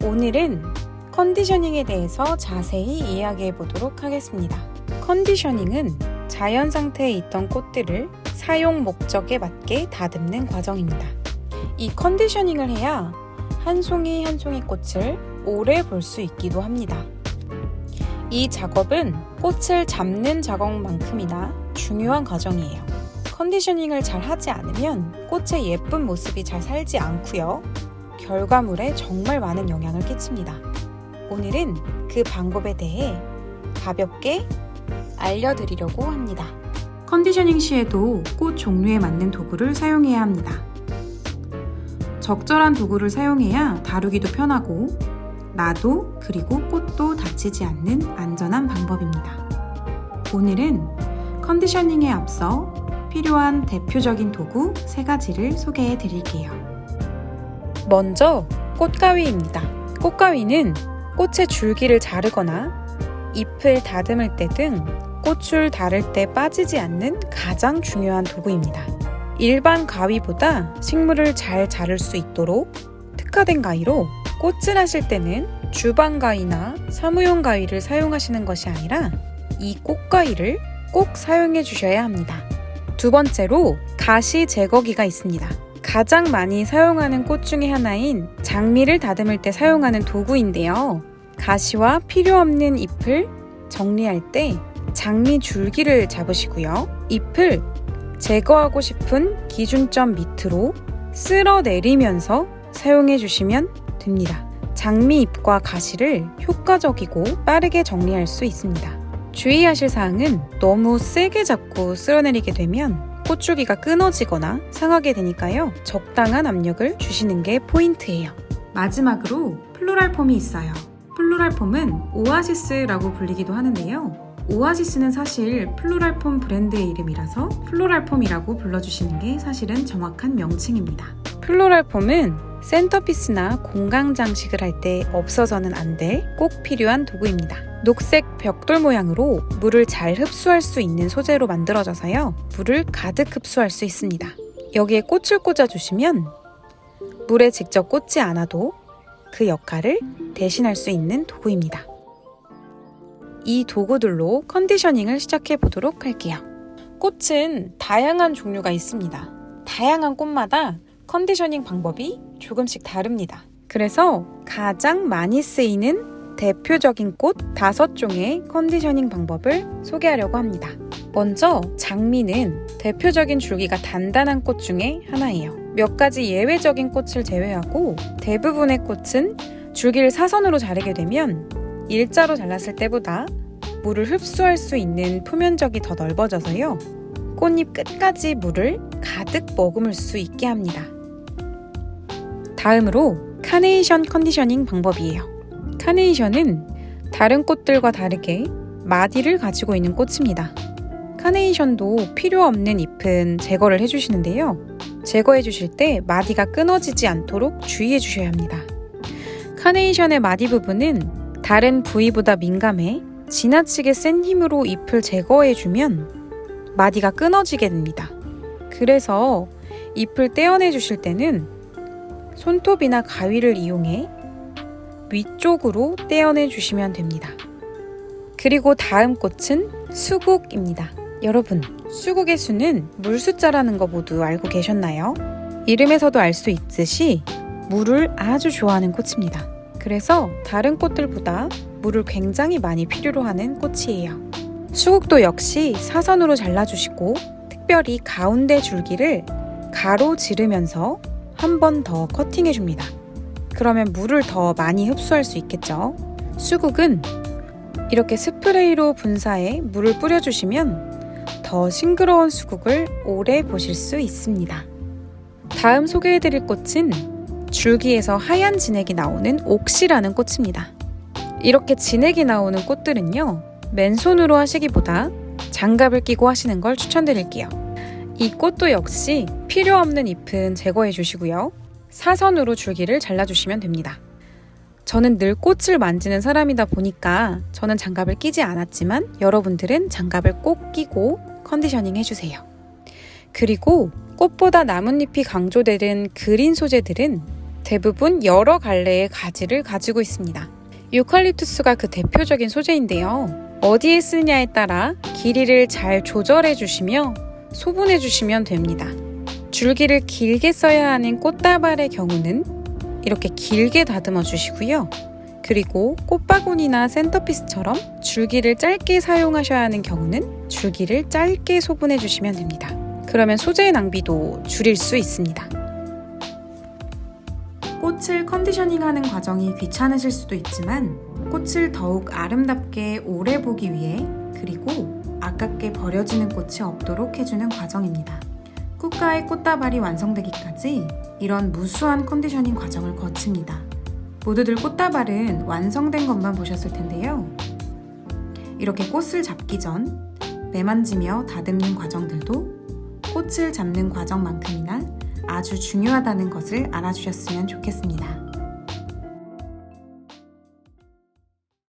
오늘은 컨디셔닝에 대해서 자세히 이야기해 보도록 하겠습니다. 컨디셔닝은 자연 상태에 있던 꽃들을 사용 목적에 맞게 다듬는 과정입니다. 이 컨디셔닝을 해야 한 송이 한 송이 꽃을 오래 볼 수 있기도 합니다. 이 작업은 꽃을 잡는 작업만큼이나 중요한 과정이에요. 컨디셔닝을 잘 하지 않으면 꽃의 예쁜 모습이 잘 살지 않고요. 결과물에 정말 많은 영향을 끼칩니다. 오늘은 그 방법에 대해 가볍게 알려드리려고 합니다. 컨디셔닝 시에도 꽃 종류에 맞는 도구를 사용해야 합니다. 적절한 도구를 사용해야 다루기도 편하고 나도 그리고 꽃도 다치지 않는 안전한 방법입니다. 오늘은 컨디셔닝에 앞서 필요한 대표적인 도구 3가지를 소개해 드릴게요. 먼저 꽃가위입니다. 꽃가위는 꽃의 줄기를 자르거나 잎을 다듬을 때 등 꽃을 다룰 때 빠지지 않는 가장 중요한 도구입니다. 일반 가위보다 식물을 잘 자를 수 있도록 특화된 가위로 꽃을 하실 때는 주방 가위나 사무용 가위를 사용하시는 것이 아니라 이 꽃가위를 꼭 사용해 주셔야 합니다. 두 번째로 가시 제거기가 있습니다. 가장 많이 사용하는 꽃 중에 하나인 장미를 다듬을 때 사용하는 도구인데요. 가시와 필요 없는 잎을 정리할 때 장미 줄기를 잡으시고요. 잎을 제거하고 싶은 기준점 밑으로 쓸어내리면서 사용해 주시면 됩니다. 장미 잎과 가시를 효과적이고 빠르게 정리할 수 있습니다. 주의하실 사항은 너무 세게 잡고 쓸어내리게 되면 꽃줄기가 끊어지거나 상하게 되니까요. 적당한 압력을 주시는 게 포인트예요. 마지막으로 플로랄 폼이 있어요. 플로랄 폼은 오아시스라고 불리기도 하는데요. 오아시스는 사실 플로랄 폼 브랜드의 이름이라서 플로랄 폼이라고 불러주시는 게 사실은 정확한 명칭입니다. 플로랄 폼은 센터피스나 공강 장식을 할 때 없어서는 안 될 꼭 필요한 도구입니다. 녹색 벽돌 모양으로 물을 잘 흡수할 수 있는 소재로 만들어져서요. 물을 가득 흡수할 수 있습니다. 여기에 꽃을 꽂아주시면 물에 직접 꽂지 않아도 그 역할을 대신할 수 있는 도구입니다. 이 도구들로 컨디셔닝을 시작해 보도록 할게요. 꽃은 다양한 종류가 있습니다. 다양한 꽃마다 컨디셔닝 방법이 조금씩 다릅니다. 그래서 가장 많이 쓰이는 대표적인 꽃 5종의 컨디셔닝 방법을 소개하려고 합니다. 먼저 장미는 대표적인 줄기가 단단한 꽃 중에 하나예요. 몇 가지 예외적인 꽃을 제외하고 대부분의 꽃은 줄기를 사선으로 자르게 되면 일자로 잘랐을 때보다 물을 흡수할 수 있는 표면적이 더 넓어져서요. 꽃잎 끝까지 물을 가득 머금을 수 있게 합니다. 다음으로 카네이션 컨디셔닝 방법이에요. 카네이션은 다른 꽃들과 다르게 마디를 가지고 있는 꽃입니다. 카네이션도 필요 없는 잎은 제거를 해주시는데요. 제거해 주실 때 마디가 끊어지지 않도록 주의해 주셔야 합니다. 카네이션의 마디 부분은 다른 부위보다 민감해 지나치게 센 힘으로 잎을 제거해주면 마디가 끊어지게 됩니다. 그래서 잎을 떼어내 주실 때는 손톱이나 가위를 이용해 위쪽으로 떼어내 주시면 됩니다. 그리고 다음 꽃은 수국입니다. 여러분, 수국의 수는 물 숫자라는 거 모두 알고 계셨나요? 이름에서도 알 수 있듯이 물을 아주 좋아하는 꽃입니다. 그래서 다른 꽃들보다 물을 굉장히 많이 필요로 하는 꽃이에요. 수국도 역시 사선으로 잘라주시고 특별히 가운데 줄기를 가로지르면서 한 번 더 커팅해줍니다. 그러면 물을 더 많이 흡수할 수 있겠죠. 수국은 이렇게 스프레이로 분사해 물을 뿌려주시면 더 싱그러운 수국을 오래 보실 수 있습니다. 다음 소개해드릴 꽃은 줄기에서 하얀 진액이 나오는 옥시라는 꽃입니다. 이렇게 진액이 나오는 꽃들은요, 맨손으로 하시기보다 장갑을 끼고 하시는 걸 추천드릴게요. 이 꽃도 역시 필요 없는 잎은 제거해 주시고요. 사선으로 줄기를 잘라주시면 됩니다. 저는 늘 꽃을 만지는 사람이다 보니까 저는 장갑을 끼지 않았지만 여러분들은 장갑을 꼭 끼고 컨디셔닝 해주세요. 그리고 꽃보다 나뭇잎이 강조되는 그린 소재들은 대부분 여러 갈래의 가지를 가지고 있습니다. 유칼립투스가 그 대표적인 소재인데요. 어디에 쓰느냐에 따라 길이를 잘 조절해 주시며 소분해 주시면 됩니다. 줄기를 길게 써야 하는 꽃다발의 경우는 이렇게 길게 다듬어 주시고요. 그리고 꽃바구니나 센터피스처럼 줄기를 짧게 사용하셔야 하는 경우는 줄기를 짧게 소분해 주시면 됩니다. 그러면 소재의 낭비도 줄일 수 있습니다. 꽃을 컨디셔닝하는 과정이 귀찮으실 수도 있지만 꽃을 더욱 아름답게 오래 보기 위해 그리고 아깝게 버려지는 꽃이 없도록 해주는 과정입니다. 쿠카의 꽃다발이 완성되기까지 이런 무수한 컨디셔닝 과정을 거칩니다. 모두들 꽃다발은 완성된 것만 보셨을 텐데요. 이렇게 꽃을 잡기 전 매만지며 다듬는 과정들도 꽃을 잡는 과정만큼이나 아주 중요하다는 것을 알아주셨으면 좋겠습니다.